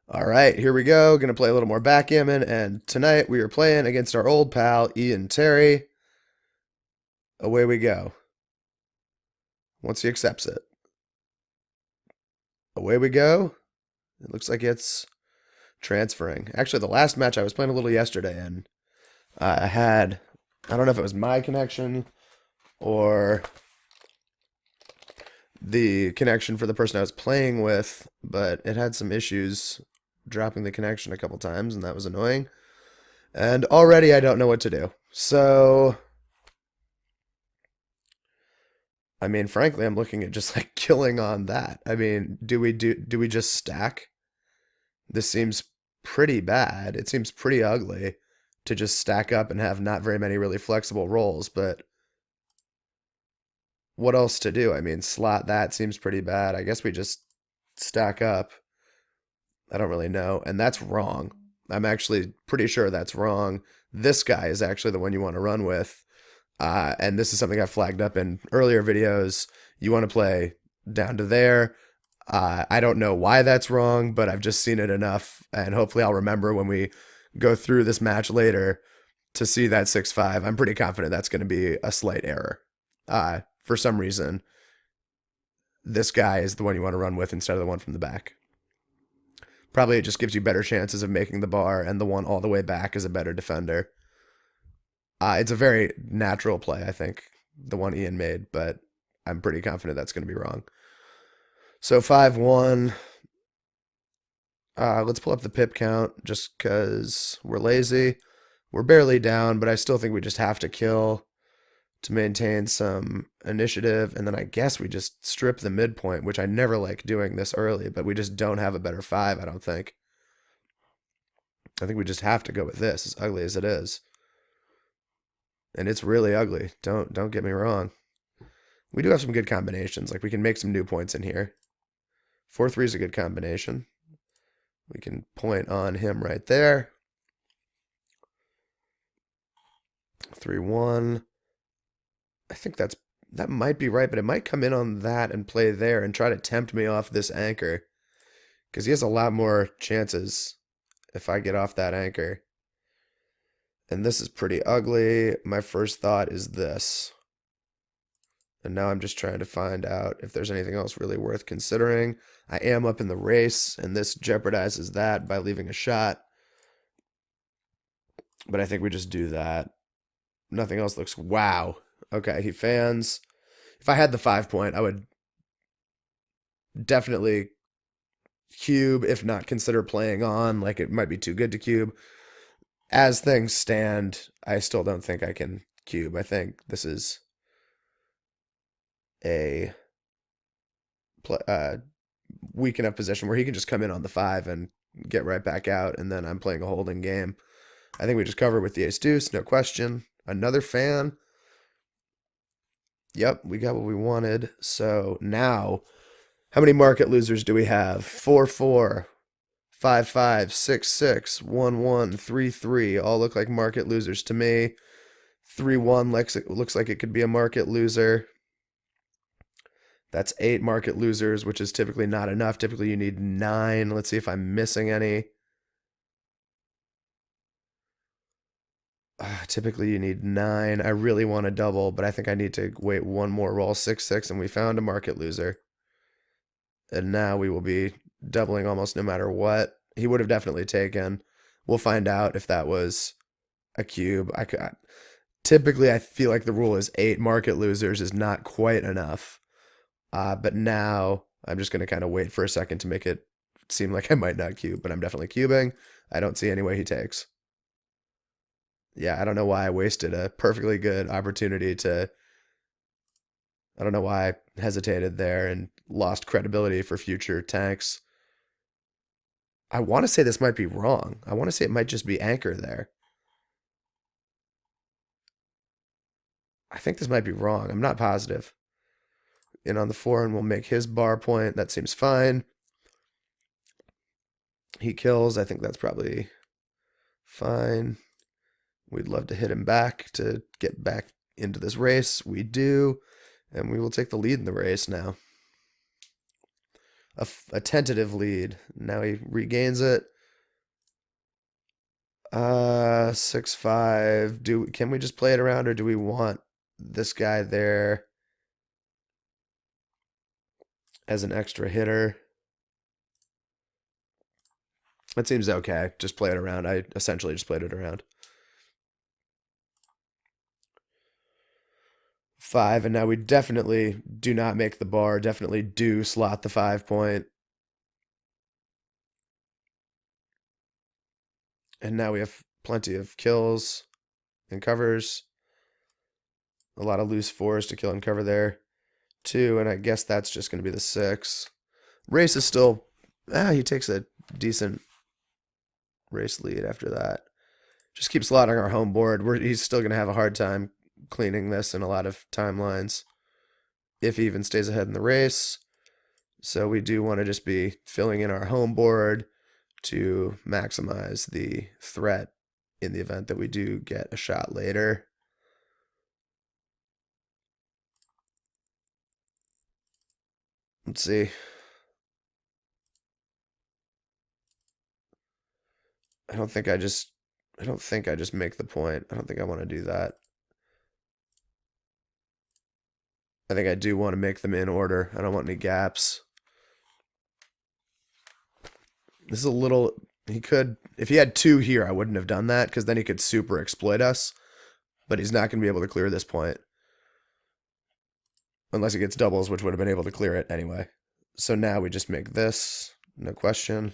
All right, here we go. Gonna play a little more backgammon, and tonight we are playing against our old pal Ian Terry. Away we go. Once he accepts it, away we go. It looks like it's transferring. Actually, the last match I was playing a little yesterday, and I had I don't know if it was my connection or the connection for the person I was playing with, but it had some issues dropping the connection a couple times, and that was annoying. And already I don't know what to do. So I mean, frankly, I'm looking at just like killing on that. I mean, do we just stack? This seems pretty bad. It seems pretty ugly to just stack up and have not very many really flexible rolls, but what else to do? I mean, slot that seems pretty bad. I guess we just stack up. I don't really know, and that's wrong. I'm actually pretty sure that's wrong. This guy is actually the one you want to run with. And this is something I flagged up in earlier videos. You want to play down to there. I don't know why that's wrong, but I've just seen it enough, and hopefully I'll remember when we go through this match later to see that 6-5. I'm pretty confident that's going to be a slight error. For some reason, this guy is the one you want to run with instead of the one from the back. Probably it just gives you better chances of making the bar, and the one all the way back is a better defender. It's a very natural play, I think, the one Ian made, but I'm pretty confident that's going to be wrong. So 5-1. Let's pull up the pip count just because we're lazy. We're barely down, but I still think we just have to kill to maintain some initiative. And then I guess we just strip the midpoint, which I never like doing this early, but we just don't have a better 5, I don't think. I think we just have to go with this, as ugly as it is. And it's really ugly. Don't get me wrong. We do have some good combinations. Like we can make some new points in here. 4-3 is a good combination. We can point on him right there. 3-1. I think that might be right, but it might come in on that and play there and try to tempt me off this anchor. Because he has a lot more chances if I get off that anchor. And this is pretty ugly. My first thought is this. And now I'm just trying to find out if there's anything else really worth considering. I am up in the race, and this jeopardizes that by leaving a shot. But I think we just do that. Nothing else looks... Wow. Okay, he fans. If I had the 5 point, I would definitely cube, if not consider playing on. Like, it might be too good to cube. As things stand, I still don't think I can cube. I think this is a weak enough position where he can just come in on the 5 and get right back out, and then I'm playing a holding game. I think we just cover with the ace deuce, no question. Another fan. Yep, we got what we wanted. So now, how many market losers do we have? 4-4, 5-5, 6-6, 1-1, 3-3. All look like market losers to me. 3-1 looks like it could be a market loser. That's 8 market losers, which is typically not enough. Typically you need 9. Let's see if I'm missing any. Typically you need 9. I really want to double, but I think I need to wait one more roll. 6-6, and we found a market loser. And now we will be doubling almost no matter what. He would have definitely taken. We'll find out if that was a cube. Typically I feel like the rule is 8 market losers is not quite enough. But now I'm just going to kind of wait for a second to make it seem like I might not cube, but I'm definitely cubing. I don't see any way he takes. Yeah, I don't know why I wasted a perfectly good opportunity to... I don't know why I hesitated there and lost credibility for future tanks. I want to say this might be wrong. I want to say it might just be anchor there. I think this might be wrong. I'm not positive. In on the 4, and we'll make his bar point. That seems fine. He kills. I think that's probably fine. We'd love to hit him back to get back into this race. We do. And we will take the lead in the race now. a tentative lead. Now he regains it. 6-5. Can we just play it around, or do we want this guy there as an extra hitter? That seems okay. Just play it around. I essentially just played it around. 5, and now we definitely do not make the bar. Definitely do slot the 5 point. And now we have plenty of kills and covers. A lot of loose fours to kill and cover there. 2, and I guess that's just going to be the 6. Race is still... he takes a decent race lead after that. Just keep slotting our home board. He's still going to have a hard time cleaning this in a lot of timelines, if he even stays ahead in the race. So we do want to just be filling in our home board to maximize the threat in the event that we do get a shot later. Let's see. I don't think I just make the point. I don't think I want to do that. I think I do want to make them in order. I don't want any gaps. This is a little... He could... If he had 2 here, I wouldn't have done that, because then he could super exploit us. But he's not going to be able to clear this point. Unless he gets doubles, which would have been able to clear it anyway. So now we just make this. No question.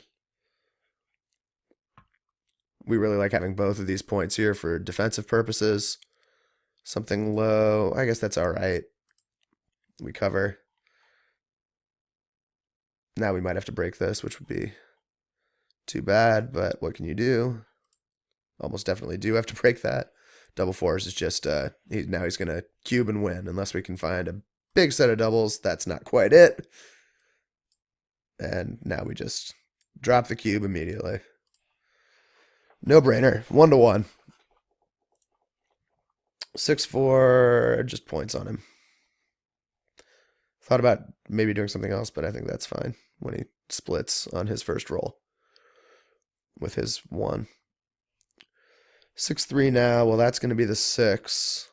We really like having both of these points here for defensive purposes. Something low. I guess that's all right. We cover. Now we might have to break this, which would be too bad, but what can you do? Almost definitely do have to break that. Double fours is just, now he's going to cube and win, unless we can find a big set of doubles. That's not quite it. And now we just drop the cube immediately. No brainer. 1-1. 6-4, just points on him. Thought about maybe doing something else, but I think that's fine when he splits on his first roll with his 1. 6-3 now. Well, that's going to be the 6.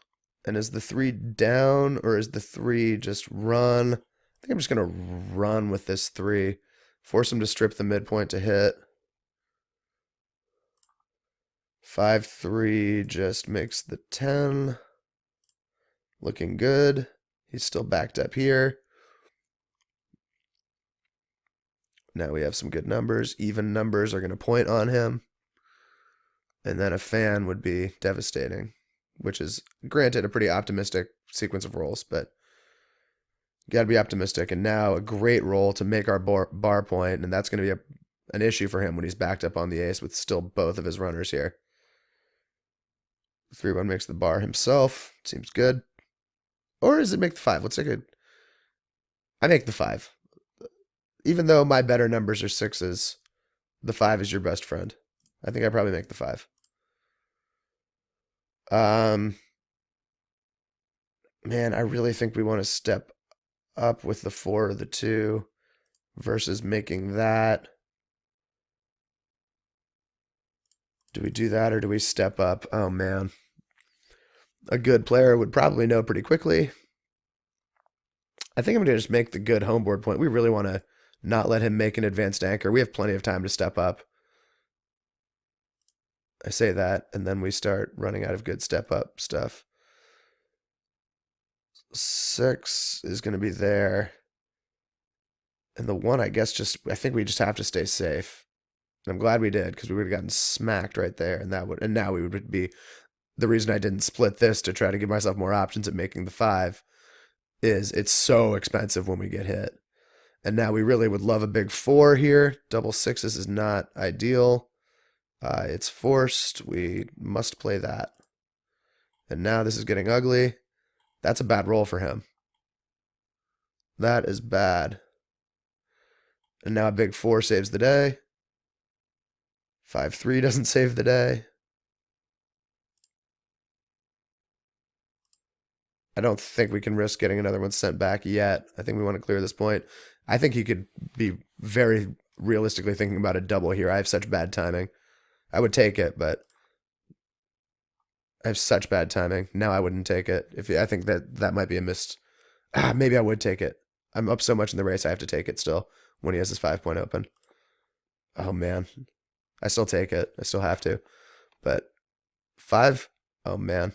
And is the 3 down, or is the 3 just run? I think I'm just going to run with this 3. Force him to strip the midpoint to hit. 5-3 just makes the 10. Looking good. He's still backed up here. Now we have some good numbers. Even numbers are going to point on him. And then a fan would be devastating, which is, granted, a pretty optimistic sequence of rolls, but you got to be optimistic. And now a great roll to make our bar point, and that's going to be an issue for him when he's backed up on the ace with still both of his runners here. 3-1 makes the bar himself. Seems good. Or does it make the 5? Let's take I make the 5. Even though my better numbers are 6s, the 5 is your best friend. I think I probably make the 5. Man, I really think we want to step up with the 4 or the 2 versus making that. Do we do that, or do we step up? Oh, man. A good player would probably know pretty quickly. I think I'm going to just make the good homeboard point. We really want to not let him make an advanced anchor. We have plenty of time to step up. I say that, and then we start running out of good step up stuff. 6 is going to be there. And the 1, I guess, I think we just have to stay safe. And I'm glad we did, because we would have gotten smacked right there, and now we would be... The reason I didn't split this to try to give myself more options at making the 5 is it's so expensive when we get hit. And now we really would love a big 4 here. Double 6s is not ideal. It's forced. We must play that. And now this is getting ugly. That's a bad roll for him. That is bad. And now a big 4 saves the day. 5-3 doesn't save the day. I don't think we can risk getting another one sent back yet. I think we want to clear this point. I think he could be very realistically thinking about a double here. I have such bad timing. I would take it, but I have such bad timing. Now I wouldn't take it. If I think that might be a missed. Maybe I would take it. I'm up so much in the race, I have to take it still when he has his 5-point open. Oh man, I still take it. I still have to. But 5. Oh man.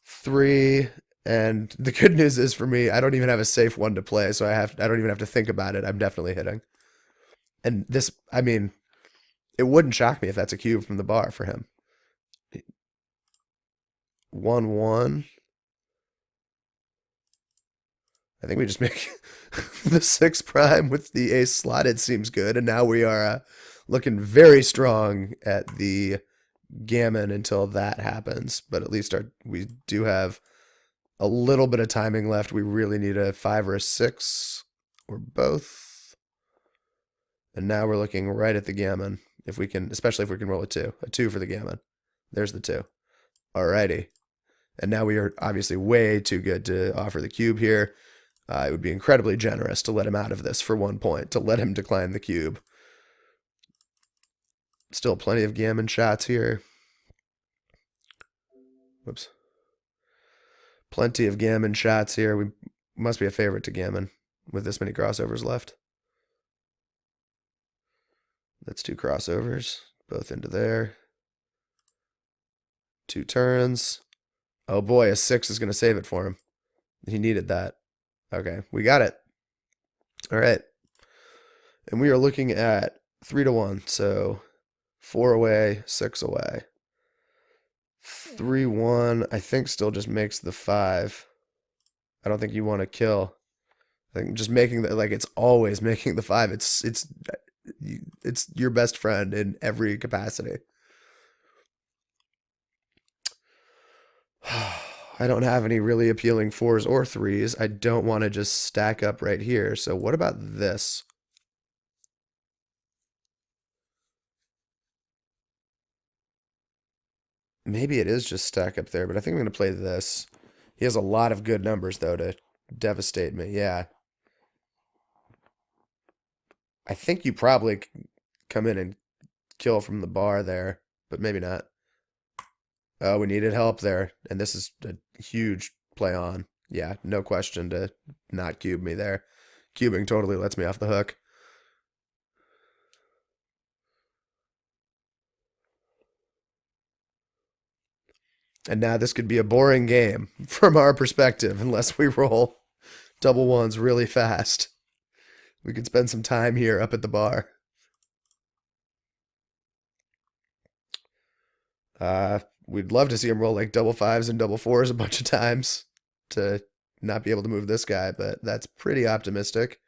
3. And the good news is for me, I don't even have a safe one to play, so I don't even have to think about it. I'm definitely hitting. And this, I mean, it wouldn't shock me if that's a cube from the bar for him. 1-1. I think we just make the 6 prime with the ace slotted seems good, and now we are looking very strong at the gammon until that happens. But at least we do have a little bit of timing left. We really need a 5 or a 6 or both. And now we're looking right at the gammon. If we can, especially if we can roll a 2 for the gammon. There's the 2. Alrighty. And now we are obviously way too good to offer the cube here. It would be incredibly generous to let him out of this for 1 point, to let him decline the cube. Still plenty of gammon shots here. Whoops. Plenty of gammon shots here. We must be a favorite to gammon with this many crossovers left. That's 2 crossovers, both into there. 2 turns. Oh boy, a 6 is going to save it for him. He needed that. Okay, we got it. All right. And we are looking at 3-1, so 4 away, 6 away. 3-1, I think still just makes the 5. I don't think you want to kill. I think just making the, like, it's always making the 5. It's your best friend in every capacity. I don't have any really appealing 4s or 3s. I don't want to just stack up right here. So what about this? Maybe it is just stack up there, but I think I'm going to play this. He has a lot of good numbers, though, to devastate me. Yeah. I think you probably come in and kill from the bar there, but maybe not. Oh, we needed help there, and this is a huge play on. Yeah, no question to not cube me there. Cubing totally lets me off the hook. And now this could be a boring game from our perspective unless we roll double ones really fast. We could spend some time here up at the bar. We'd love to see him roll like double 5s and double 4s a bunch of times to not be able to move this guy, but that's pretty optimistic.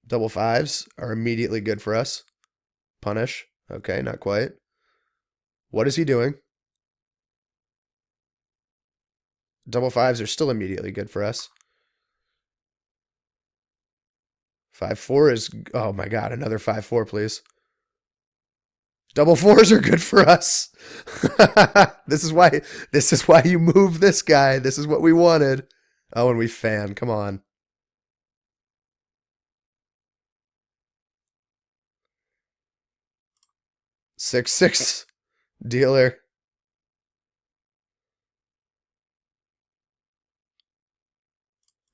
Double 5s are immediately good for us. Punish. Okay, not quite. What is he doing? Double 5s are still immediately good for us. 5-4 is, oh my god, another 5-4, please. Double 4s are good for us. This is why you move this guy. This is what we wanted. Oh, and we fan. Come on. 6-6 dealer.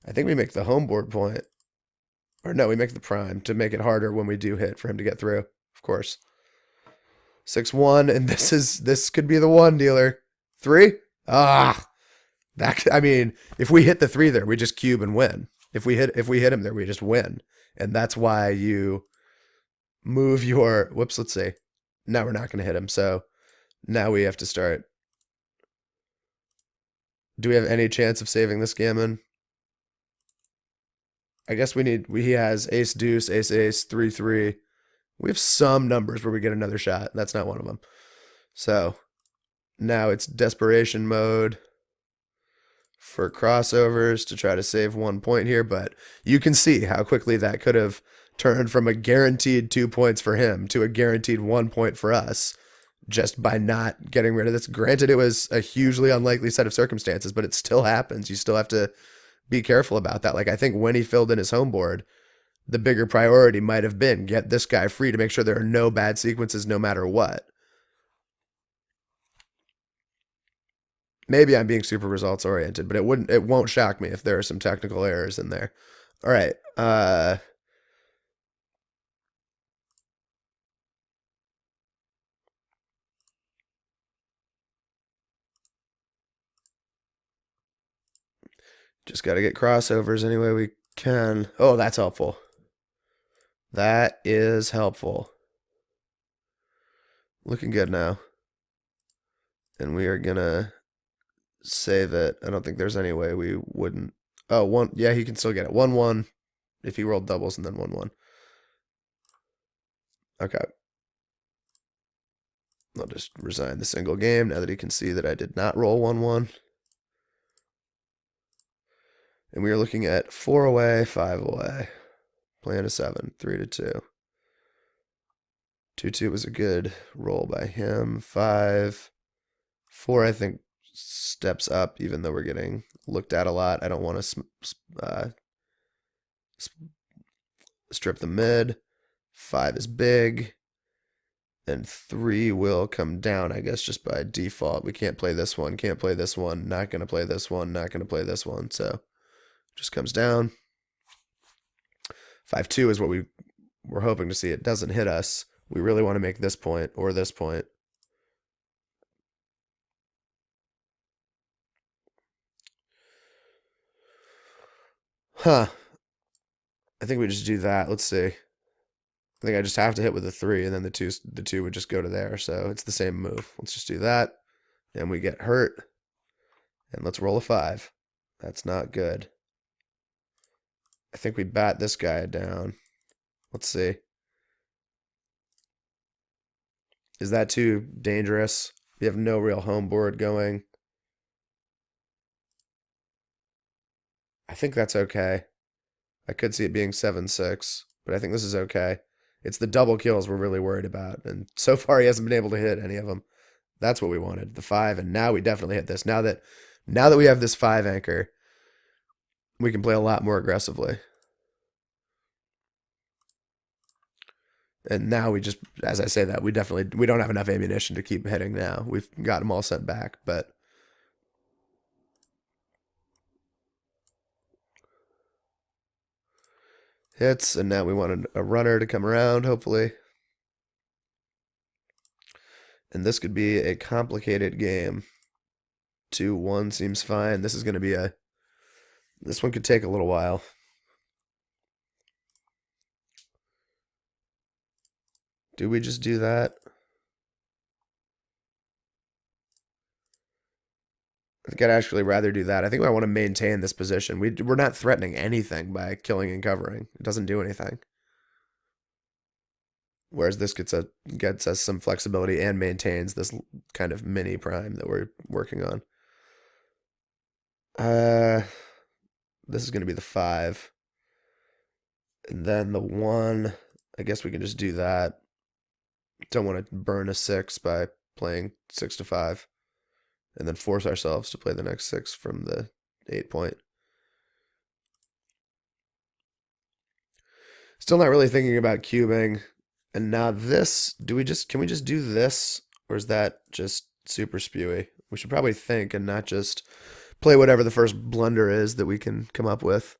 I think we make the homeboard point. Or no, we make the prime to make it harder when we do hit for him to get through, of course. 6-1, and this could be the 1 dealer. 3? I mean, if we hit the 3 there, we just cube and win. If we hit him there, we just win. And that's why you move your whoops, let's see. Now we're not gonna hit him, so now we have to start. Do we have any chance of saving this gammon? I guess he has ace deuce, ace ace, 3-3. We have some numbers where we get another shot. That's not one of them. So now it's desperation mode for crossovers to try to save 1 point here, but you can see how quickly that could have turned from a guaranteed 2 points for him to a guaranteed 1 point for us. just by not getting rid of this. Granted, it was a hugely unlikely set of circumstances, but it still happens. You still have to be careful about that. Like, I think when he filled in his home board, the bigger priority might have been get this guy free to make sure there are no bad sequences no matter what. Maybe I'm being super results oriented, but it won't shock me if there are some technical errors in there. All right. Just got to get crossovers any way we can. Oh, that's helpful. That is helpful. Looking good now. And we are going to save it. I don't think there's any way we wouldn't. Oh, one. Yeah, he can still get it. 1-1 if he rolled doubles and then 1-1. Okay. I'll just resign the single game now that he can see that I did not roll 1-1. And we are looking at 4 away, 5 away. Plan a 7, 3-2. 2-2 was a good roll by him. 5. 4, I think, steps up, even though we're getting looked at a lot. I don't want to strip the mid. 5 is big. And 3 will come down, I guess, just by default. We can't play this one, can't play this one, not going to play this one, not going to play this one. So just comes down. 5-2 is what we're hoping to see. It doesn't hit us. We really want to make this point or this point. Huh. I think we just do that. Let's see. I think I just have to hit with a 3, and then the two would just go to there. So it's the same move. Let's just do that. And we get hurt. And let's roll a 5. That's not good. I think we bat this guy down. Let's see. Is that too dangerous? We have no real home board going. I think that's okay. I could see it being 7-6, but I think this is okay. It's the double kills we're really worried about, and so far he hasn't been able to hit any of them. That's what we wanted, the 5, and now we definitely hit this. Now that we have this 5 anchor, we can play a lot more aggressively. And now we just, as I say that, we don't have enough ammunition to keep hitting now. We've got them all sent back, but hits, and now we wanted a runner to come around, hopefully. And this could be a complicated game. 2-1 seems fine. This is going to be this one could take a little while. Do we just do that? I think I'd actually rather do that. I think I want to maintain this position. We're not threatening anything by killing and covering. It doesn't do anything. Whereas this gets us some flexibility and maintains this kind of mini prime that we're working on. This is going to be the 5. And then the 1, I guess we can just do that. Don't want to burn a 6 by playing 6-5. And then force ourselves to play the next 6 from the 8 point. Still not really thinking about cubing. And now this, can we just do this? Or is that just super spewy? We should probably think and not just play whatever the first blunder is that we can come up with.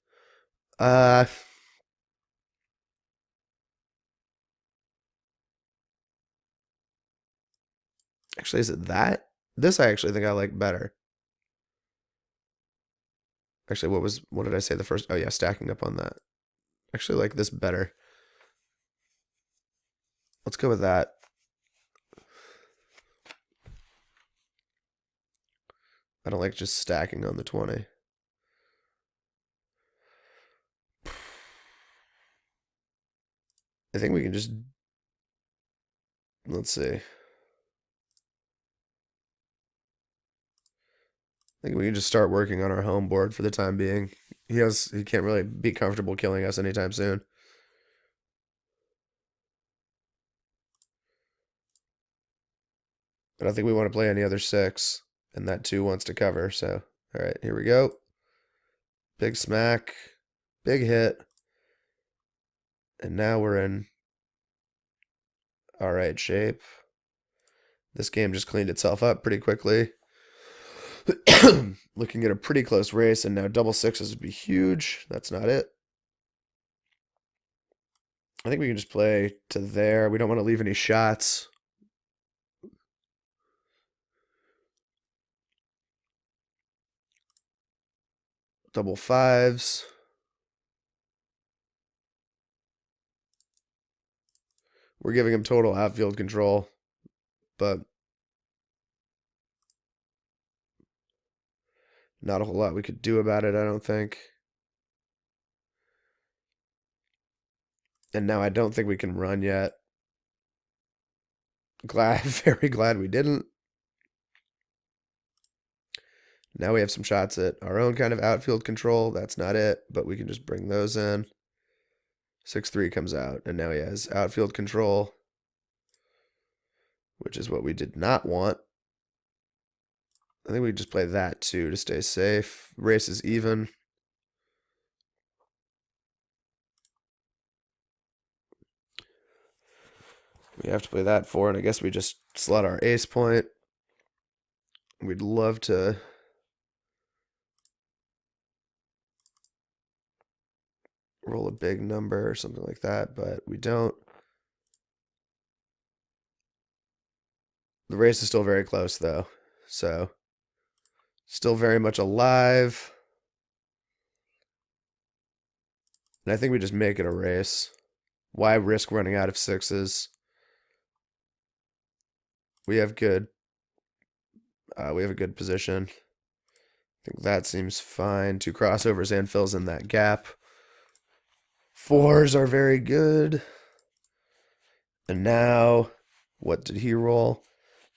Actually, is it that? This I actually think I like better. Actually, what did I say the first? Oh yeah, stacking up on that. Actually like this better. Let's go with that. I don't like just stacking on the 20. I think we can just, let's see. I think we can just start working on our home board for the time being. He can't really be comfortable killing us anytime soon. I don't think we want to play any other 6, and that 2 wants to cover, so all right, here we go. Big smack, big hit, and now we're in all right shape. This game just cleaned itself up pretty quickly. Looking at a pretty close race, and now double 6s would be huge. That's not it. I think we can just play to there. We don't want to leave any shots. Double 5s. We're giving him total outfield control, but not a whole lot we could do about it, I don't think. And now I don't think we can run yet. Very glad we didn't. Now we have some shots at our own kind of outfield control. That's not it, but we can just bring those in. 6-3 comes out, and now he has outfield control, which is what we did not want. I think we just play that too to stay safe. Race is even. We have to play that 4, and I guess we just slot our ace point. We'd love to roll a big number or something like that, but we don't. The race is still very close, though, so still very much alive. And I think we just make it a race. Why risk running out of 6s? We have good. We have a good position. I think that seems fine. 2 crossovers and fills in that gap. 4s are very good. And now, what did he roll?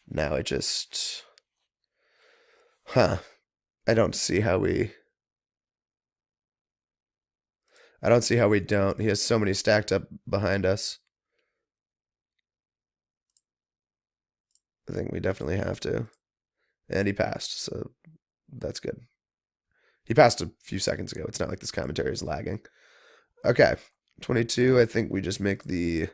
Now it just... I don't see how we... I don't see how we don't. He has so many stacked up behind us. I think we definitely have to. And he passed, so that's good. He passed a few seconds ago. It's not like this commentary is lagging. Okay, 22. I think we just make the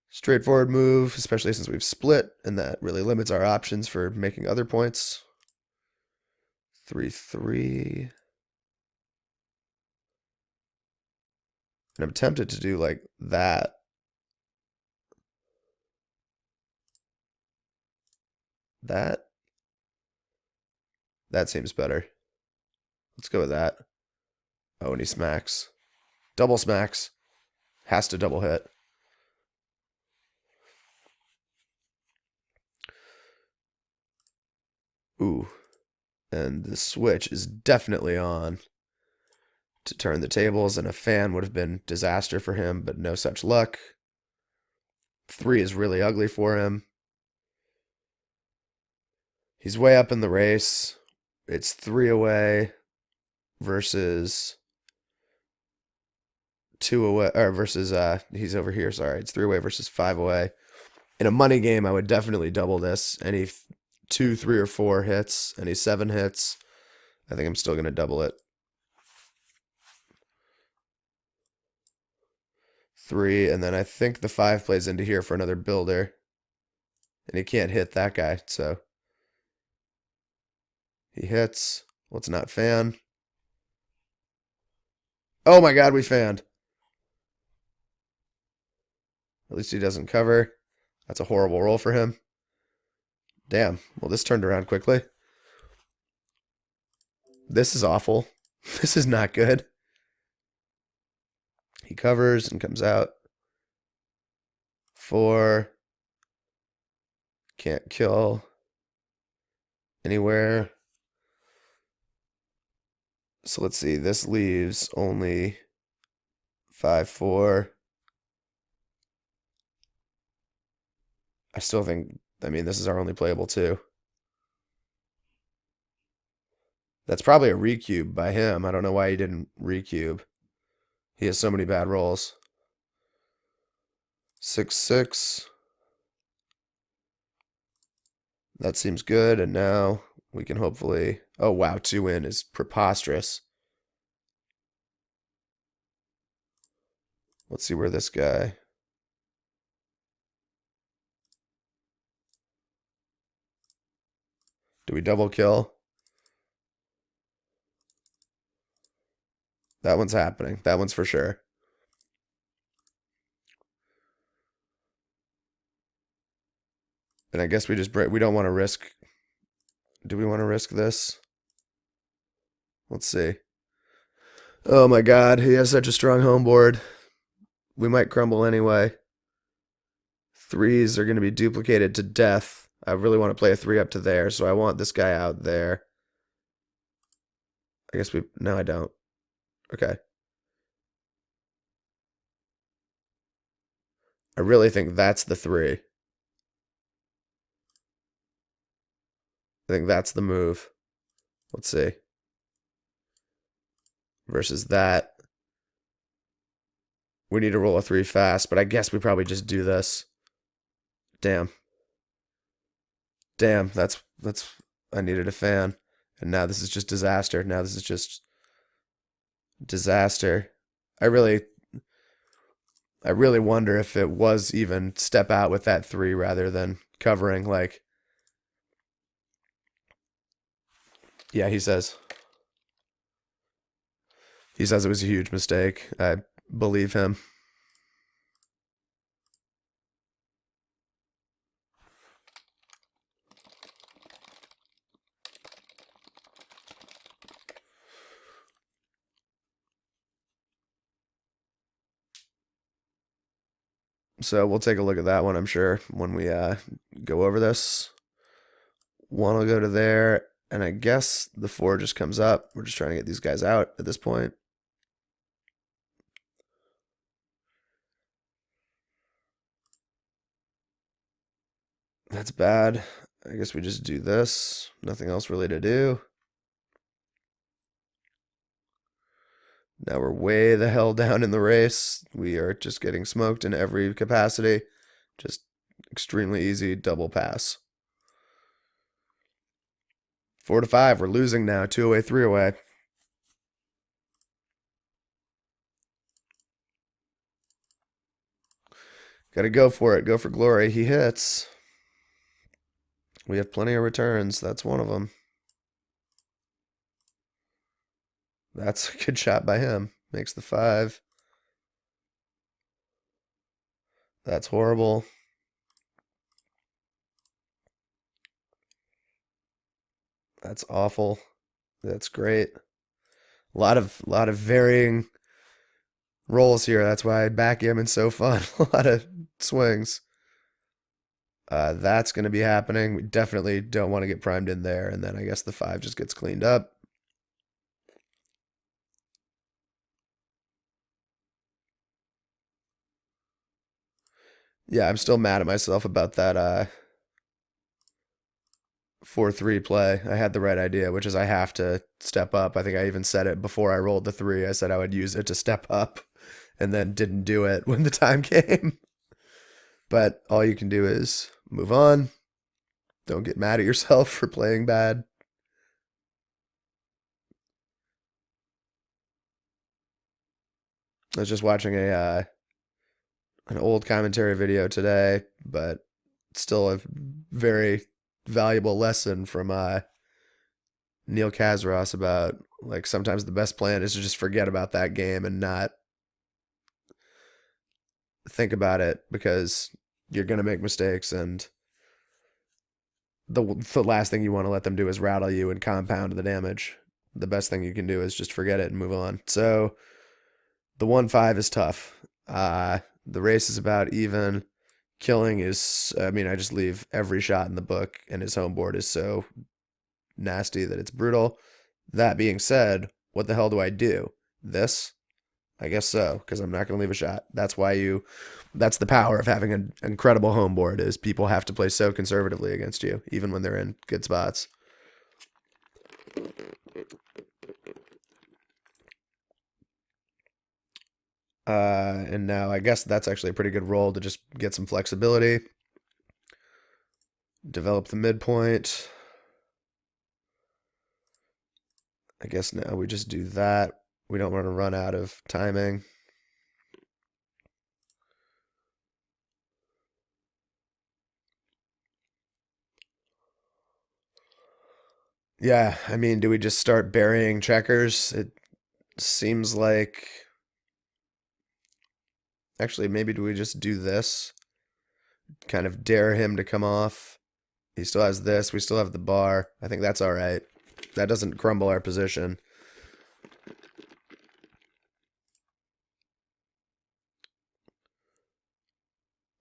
straightforward move, especially since we've split, and that really limits our options for making other points. 3-3. And I'm tempted to do like that. That seems better. Let's go with that. Oh, and he smacks. Double smacks. Has to double hit. Ooh. And the switch is definitely on to turn the tables, and a fan would have been disaster for him, but no such luck. 3 is really ugly for him. He's way up in the race. It's 3 away versus 2 away, or versus he's over here, sorry. It's 3 away versus 5 away. In a money game, I would definitely double this. Any 2, 3, or 4 hits, any 7 hits, I think I'm still going to double it. 3, and then I think the 5 plays into here for another builder. And he can't hit that guy, so he hits. Let's not fan. Oh my god, we fanned. At least he doesn't cover. That's a horrible roll for him. Damn. Well, this turned around quickly. This is awful. This is not good. He covers and comes out. 4. Can't kill anywhere. So let's see. This leaves only 5-4. I still think, I mean, this is our only playable 2. That's probably a recube by him. I don't know why he didn't recube. He has so many bad rolls. 6-6. That seems good, and now we can hopefully... Oh, wow, 2 in is preposterous. Let's see where this guy... Do we double kill? That one's happening. That one's for sure. And I guess we just break... We don't want to risk... Do we want to risk this? Let's see. Oh my god, he has such a strong home board. We might crumble anyway. 3s are going to be duplicated to death. I really want to play a 3 up to there, so I want this guy out there. I guess we... No, I don't. Okay. I really think that's the 3. I think that's the move. Let's see. Versus that. We need to roll a 3 fast, but I guess we probably just do this. Damn. Damn, that's I needed a fan. And now this is just disaster. Now this is just disaster. I really wonder if it was even step out with that 3 rather than covering. Like, yeah, he says it was a huge mistake. I believe him. So we'll take a look at that one, I'm sure, when we go over this. 1 will go to there, and I guess the 4 just comes up. We're just trying to get these guys out at this point. That's bad. I guess we just do this. Nothing else really to do. Now we're way the hell down in the race. We are just getting smoked in every capacity. Just extremely easy double pass. 4 to 5. We're losing now. 2 away, 3 away. Gotta go for it. Go for glory. He hits. We have plenty of returns. That's one of them. That's a good shot by him. Makes the 5. That's horrible. That's awful. That's great. A lot of varying rolls here. That's why backgammon's so fun. A lot of swings. That's going to be happening. We definitely don't want to get primed in there. And then I guess the 5 just gets cleaned up. Yeah, I'm still mad at myself about that 4-3 play. I had the right idea, which is I have to step up. I think I even said it before I rolled the 3. I said I would use it to step up and then didn't do it when the time came. But all you can do is move on. Don't get mad at yourself for playing bad. I was just watching an old commentary video today, but still a very valuable lesson from Neil Kazros about, like, sometimes the best plan is to just forget about that game and not think about it, because you're going to make mistakes, and the last thing you want to let them do is rattle you and compound the damage. The best thing you can do is just forget it and move on. So the 1-5 is tough. The race is about even. Killing is, I mean, I just leave every shot in the book, and his home board is so nasty that it's brutal. That being said, what the hell do I do? This? I guess so, because I'm not going to leave a shot. That's the power of having an incredible home board, is people have to play so conservatively against you, even when they're in good spots. And now I guess that's actually a pretty good roll to just get some flexibility. Develop the midpoint. I guess now we just do that. We don't want to run out of timing. Yeah, I mean, do we just start burying checkers? It seems like... Actually, maybe do we just do this? Kind of dare him to come off. He still has this. We still have the bar. I think that's all right. That doesn't crumble our position.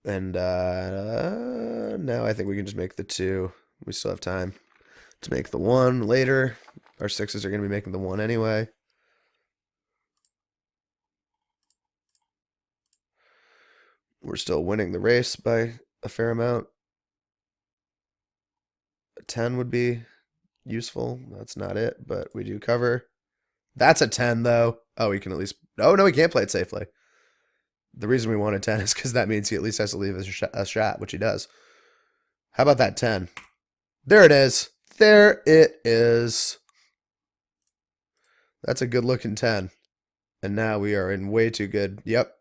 And now I think we can just make the 2. We still have time to make the 1 later. Our 6s are going to be making the 1 anyway. We're still winning the race by a fair amount. A 10 would be useful. That's not it, but we do cover. That's a 10, though. Oh, we can at least... Oh, no, we can't play it safely. The reason we want a 10 is because that means he at least has to leave a shot, which he does. How about that 10? There it is. There it is. That's a good looking 10. And now we are in way too good. Yep.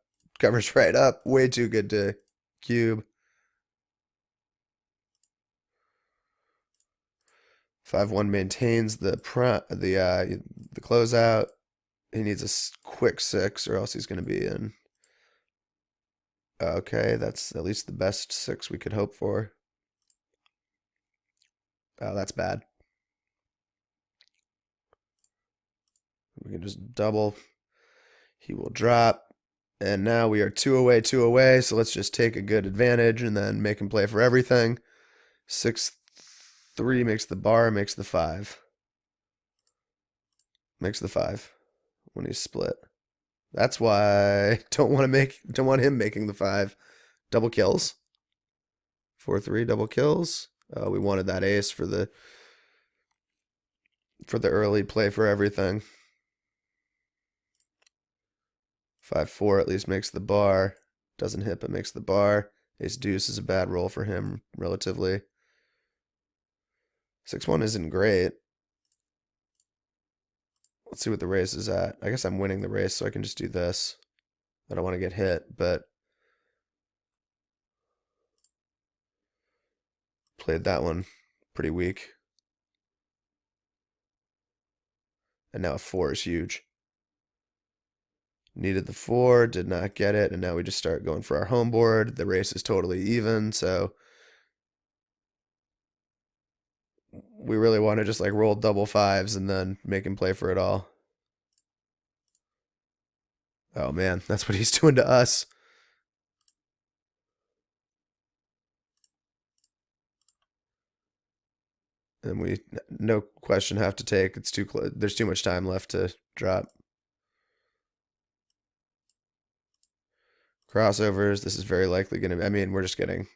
Covers right up. Way too good to cube. 5-1 maintains the closeout. He needs a quick 6 or else he's going to be in. Okay, that's at least the best 6 we could hope for. Oh, that's bad. We can just double. He will drop. And now we are 2 away, 2 away. So let's just take a good advantage and then make him play for everything. 6-3 makes the bar, makes the 5. Makes the 5 when he's split. That's why I don't want him making the 5. Double kills. 4-3 double kills. We wanted that ace for the early play for everything. 5-4 at least makes the bar. Doesn't hit, but makes the bar. Ace deuce is a bad roll for him, relatively. 6-1 isn't great. Let's see what the race is at. I guess I'm winning the race, so I can just do this. I don't want to get hit, but played that one pretty weak. And now a 4 is huge. Needed the 4, did not get it, and now we just start going for our home board. The race is totally even, so we really want to just like roll double 5s and then make him play for it all. Oh man, that's what he's doing to us. And we, no question, have to take. It's too close. There's too much time left to drop. Crossovers. This is very likely going to. I mean, we're just getting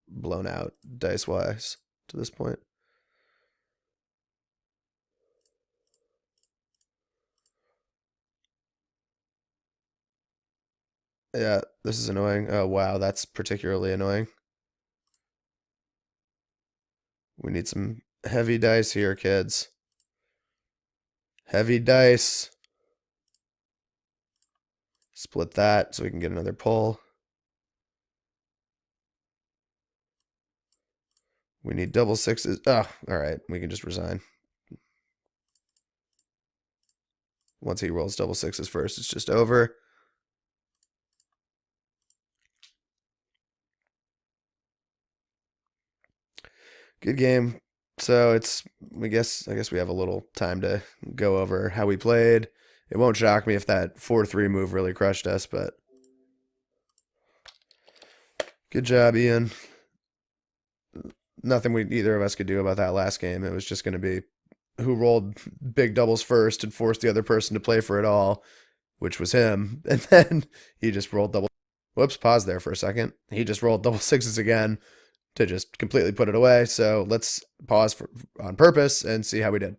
blown out dice wise to this point. Yeah, this is annoying. Oh wow, that's particularly annoying. We need some heavy dice here, kids. Heavy dice. Split that so we can get another pull. We need double 6s. Oh, all right. We can just resign. Once he rolls double 6s first, it's just over. Good game. So it's, I guess we have a little time to go over how we played. It won't shock me if that 4-3 move really crushed us, but good job, Ian. Nothing either of us could do about that last game. It was just going to be who rolled big doubles first and forced the other person to play for it all, which was him. And then he just rolled double. Whoops, pause there for a second. He just rolled double 6s again to just completely put it away. So let's pause on purpose and see how we did.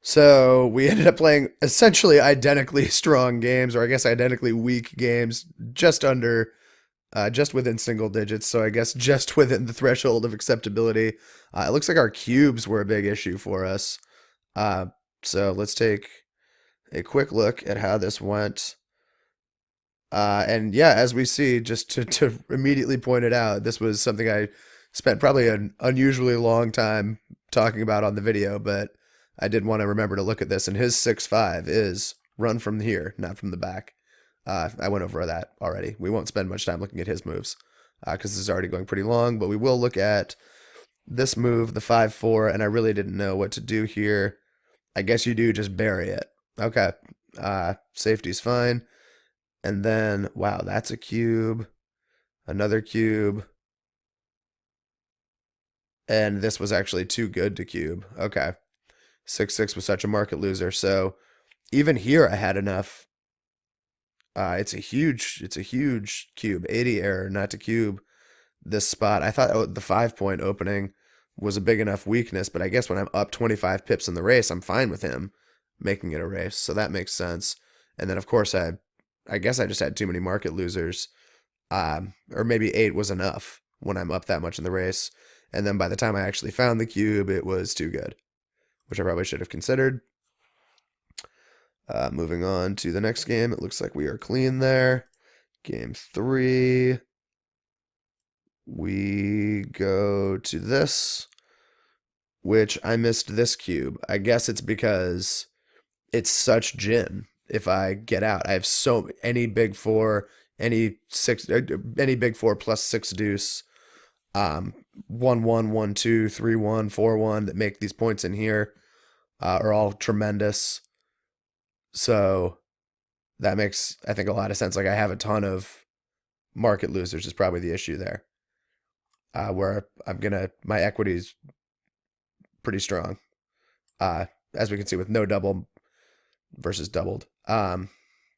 So we ended up playing essentially identically strong games, or I guess identically weak games, just under just within single digits, so I guess just within the threshold of acceptability. It looks like our cubes were a big issue for us. Uh, so let's take a quick look at how this went. And yeah, as we see, just to immediately point it out, this was something I spent probably an unusually long time talking about on the video, but I did want to remember to look at this. And his 6-5 is run from here, not from the back. I went over that already. We won't spend much time looking at his moves because this is already going pretty long, but we will look at this move, the 5-4, and I really didn't know what to do here. I guess you do just bury it. Okay. Safety's fine. And then, wow, that's a cube, another cube, and this was actually too good to cube. Okay. 6-6 was such a market loser. So even here I had enough. It's a huge cube. 80 error not to cube this spot. I thought the 5-point opening was a big enough weakness, but I guess when I'm up 25 pips in the race, I'm fine with him making it a race. So that makes sense. And then of course I guess I just had too many market losers. Or maybe 8 was enough when I'm up that much in the race. And then by the time I actually found the cube, it was too good, which I probably should have considered. Moving on to the next game, it looks like we are clean there. Game 3, we go to this, which I missed this cube. I guess it's because it's such gin. If I get out, I have any big four, any big four plus 6 deuce, 1-1, 1-2, 3-1, 4-1 that make these points in here are all tremendous. So that makes, I think, a lot of sense. Like I have a ton of market losers is probably the issue there. Where my equity is pretty strong. As we can see with no double versus doubled. I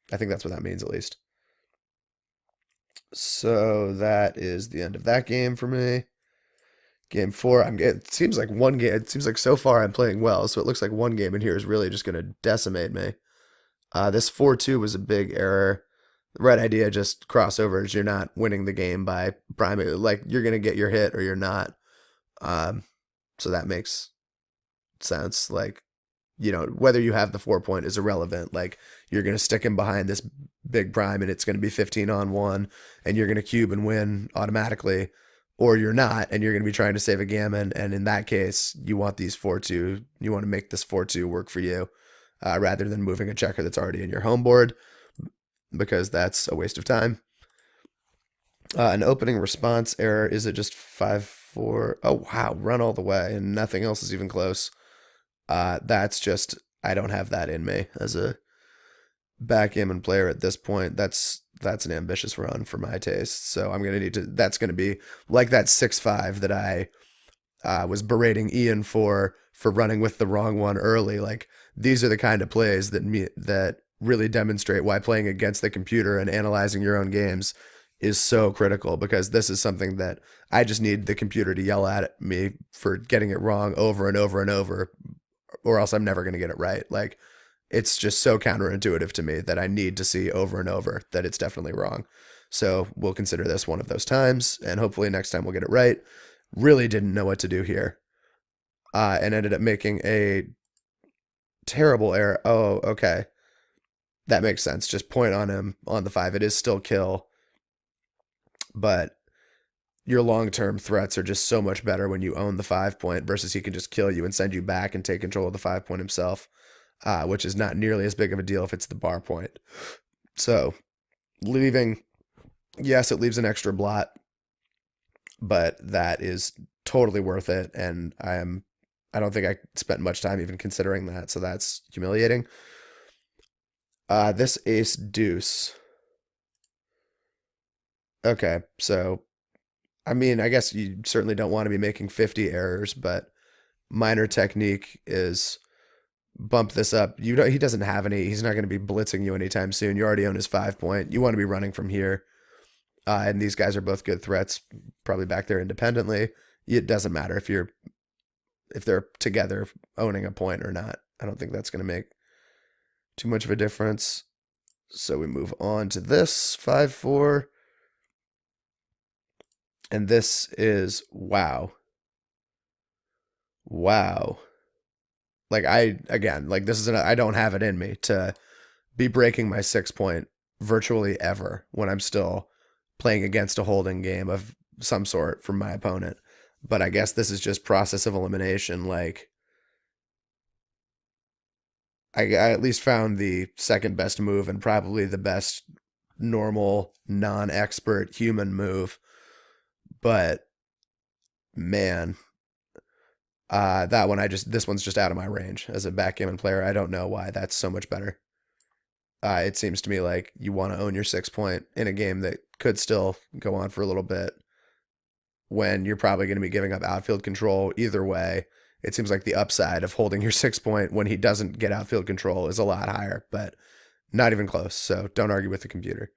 think that's what that means at least. So that is the end of that game for me. Game 4, it seems like one game. It seems like so far I'm playing well, so it looks like one game in here is really just going to decimate me. This 4-2 was a big error. The right idea, just crossovers. You're not winning the game by primary. Like you're going to get your hit or you're not. So that makes sense. Like, whether you have the 4-point is irrelevant. Like you're going to stick him behind this big prime and it's going to be 15-on-1 and you're going to cube and win automatically, or you're not and you're going to be trying to save a gammon. And in that case, you want these 4-2. You want to make this 4-2 work for you rather than moving a checker that's already in your home board because that's a waste of time. An opening response error. Is it just 5-4? Oh, wow. Run all the way and nothing else is even close. That's just, I don't have that in me as a backgammon player at this point. That's an ambitious run for my taste. So I'm going to need to, that's going to be like that 6-5 that I was berating Ian for running with the wrong one early. Like these are the kind of plays that really demonstrate why playing against the computer and analyzing your own games is so critical, because this is something that I just need the computer to yell at me for getting it wrong over and over and over, or else I'm never going to get it right. Like it's just so counterintuitive to me that I need to see over and over that it's definitely wrong. So we'll consider this one of those times, and hopefully next time we'll get it right. Really didn't know what to do here, and ended up making a terrible error. Oh, okay. That makes sense. Just point on him on the 5. It is still kill, but your long-term threats are just so much better when you own the 5-point versus he can just kill you and send you back and take control of the 5-point himself, which is not nearly as big of a deal if it's the bar point. So yes, it leaves an extra blot, but that is totally worth it. And I don't think I spent much time even considering that. So that's humiliating. This ace deuce. Okay. So, I mean, I guess you certainly don't want to be making 50 errors, but minor technique is bump this up. He doesn't have any, he's not going to be blitzing you anytime soon. You already own his 5-point. You want to be running from here. And these guys are both good threats, probably back there independently. It doesn't matter if they're together owning a point or not. I don't think that's going to make too much of a difference. So we move on to this 5-4. And this is wow. Wow. Like again, like this is I don't have it in me to be breaking my 6 point virtually ever when I'm still playing against a holding game of some sort from my opponent. But I guess this is just process of elimination. Like I at least found the second best move and probably the best normal non-expert human move. But man, that one this one's just out of my range as a backgammon player. I don't know why that's so much better. It seems to me like you want to own your 6 point in a game that could still go on for a little bit when you're probably going to be giving up outfield control either way. It seems like the upside of holding your 6 point when he doesn't get outfield control is a lot higher, but not even close. So don't argue with the computer.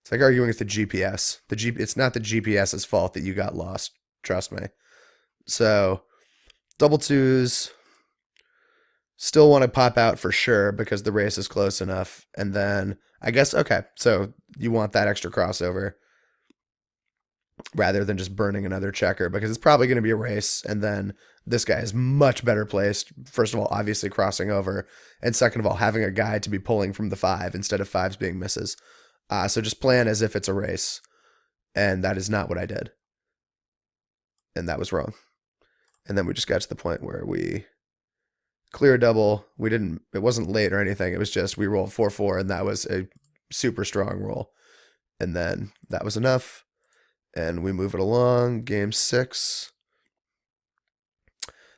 It's like arguing with the GPS. It's not the GPS's fault that you got lost. Trust me. So double twos still want to pop out for sure because the race is close enough. And then I guess, okay, so you want that extra crossover rather than just burning another checker because it's probably going to be a race. And then this guy is much better placed. First of all, obviously crossing over. And second of all, having a guy to be pulling from the five instead of fives being misses. So just plan as if it's a race. And that is not what I did. And that was wrong. And then we just got to the point where we clear double. It wasn't late or anything. It was just we rolled 4-4, and that was a super strong roll. And then that was enough. And we move it along. Game 6.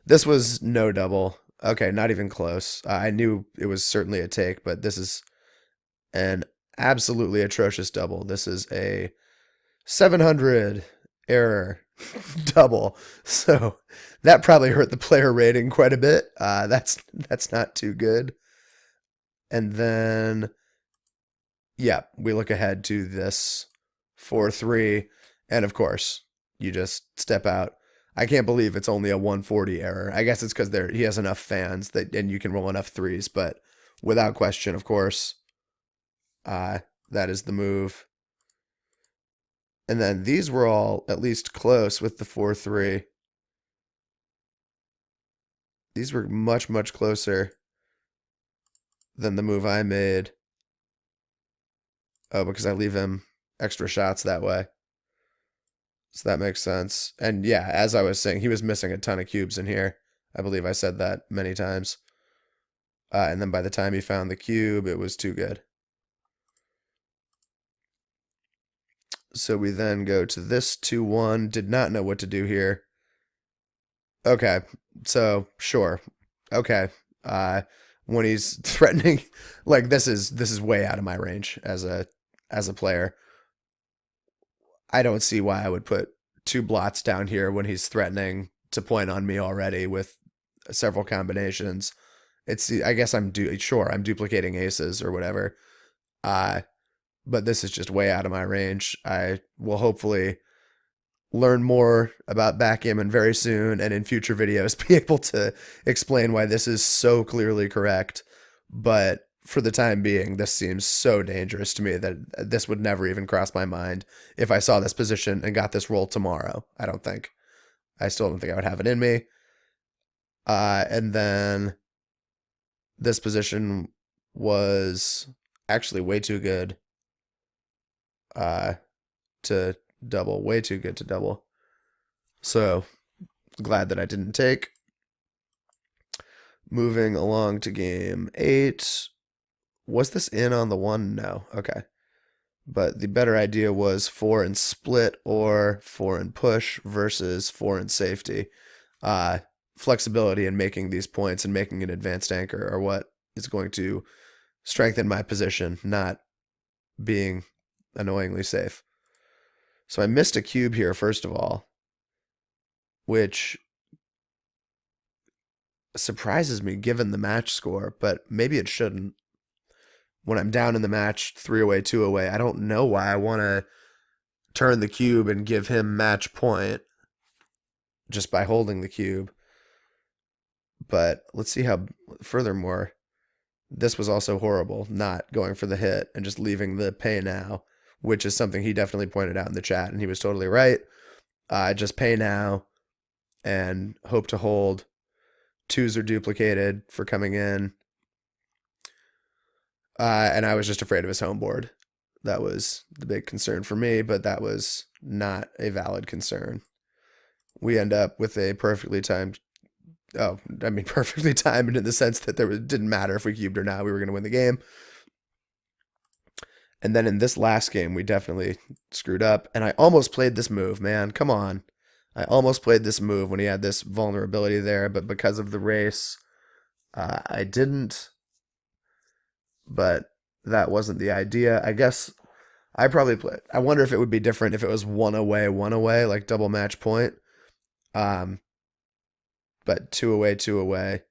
This was no double. Okay, not even close. I knew it was certainly a take, but this is an absolutely atrocious double. This is a 700 error double. So that probably hurt the player rating quite a bit. That's not too good. And then, yeah, we look ahead to this 4-3. And of course, you just step out. I can't believe it's only a 140 error. I guess it's because he has enough fans and you can roll enough threes. But without question, of course, that is the move. And then these were all at least close with the 4-3. These were much, much closer than the move I made. Oh, because I leave him extra shots that way. So that makes sense. And yeah, as I was saying, he was missing a ton of cubes in here. I believe I said that many times. And then by the time he found the cube, it was too good. So we then go to this 2-1. Did not know what to do here. Okay, so sure. Okay. When he's threatening, like this is way out of my range as a player. I don't see why I would put 2 blots down here when he's threatening to point on me already with several combinations. I guess I'm duplicating aces or whatever. But this is just way out of my range. I will hopefully learn more about backgammon very soon and in future videos be able to explain why this is so clearly correct. But for the time being, this seems so dangerous to me that this would never even cross my mind if I saw this position and got this roll tomorrow. I still don't think I would have it in me. And then this position was actually way too good to double. Way too good to double. So glad that I didn't take. Moving along to game 8. Was this in on the 1? No. Okay. But the better idea was 4 and split or 4 and push versus 4 and safety. Flexibility in making these points and making an advanced anchor are what is going to strengthen my position, not being annoyingly safe. So I missed a cube here, first of all, which surprises me given the match score, but maybe it shouldn't. When I'm down in the match, 3 away, 2 away, I don't know why I want to turn the cube and give him match point just by holding the cube. But let's see how, furthermore, this was also horrible, not going for the hit and just leaving the pay now, which is something he definitely pointed out in the chat, and he was totally right. Just pay now and hope to hold. Twos are duplicated for coming in. And I was just afraid of his home board. That was the big concern for me, but that was not a valid concern. We end up with a perfectly timed. Oh, I mean, perfectly timed in the sense that didn't matter if we cubed or not. We were going to win the game. And then in this last game, we definitely screwed up. And I almost played this move, man. Come on. I almost played this move when he had this vulnerability there, but because of the race, I didn't. But that wasn't the idea. I guess I probably played. I wonder if it would be different if it was one away, like double match point. But two away.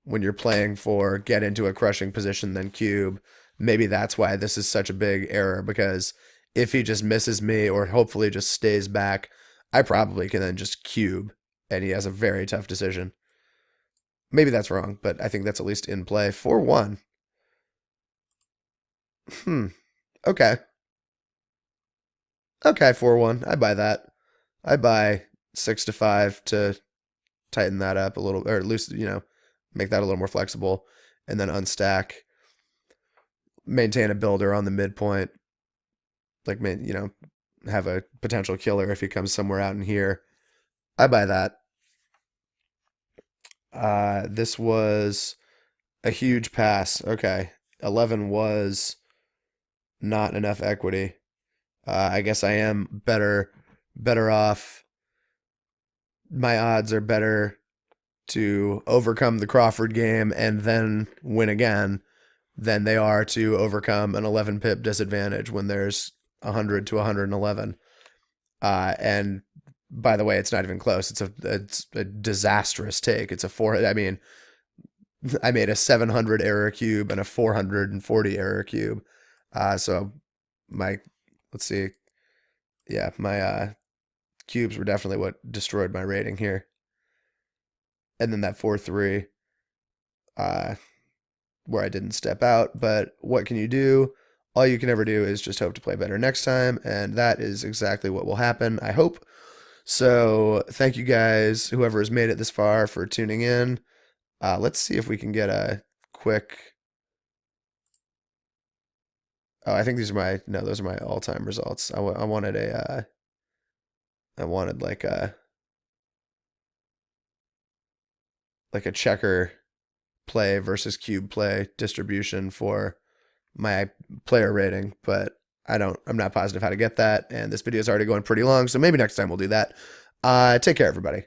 When you're playing for get into a crushing position, then cube, maybe that's why this is such a big error, because if he just misses me or hopefully just stays back, I probably can then just cube, and he has a very tough decision. Maybe that's wrong, but I think that's at least in play. 4-1. Okay. Okay, 4-1. I buy that. I buy 6-5 to tighten that up a little, or at least, make that a little more flexible, and then unstack. Maintain a builder on the midpoint. Like, have a potential killer if he comes somewhere out in here. I buy that. This was a huge pass. Okay. 11 was not enough equity. I guess I am better off. My odds are better to overcome the Crawford game and then win again than they are to overcome an 11 pip disadvantage when there's 100 to 111. And by the way, it's not even close. It's a disastrous take. It's a 4. I mean, I made a 700 error cube and a 440 error cube. So let's see. Yeah, my cubes were definitely what destroyed my rating here. And then that 4-3, where I didn't step out. But what can you do? All you can ever do is just hope to play better next time, and that is exactly what will happen, I hope. So thank you guys, whoever has made it this far, for tuning in. Let's see if we can get a quick... Oh, I think those are my all-time results. I wanted like a checker play versus cube play distribution for my player rating, but I'm not positive how to get that, and this video is already going pretty long, so maybe next time we'll do that. Take care, everybody.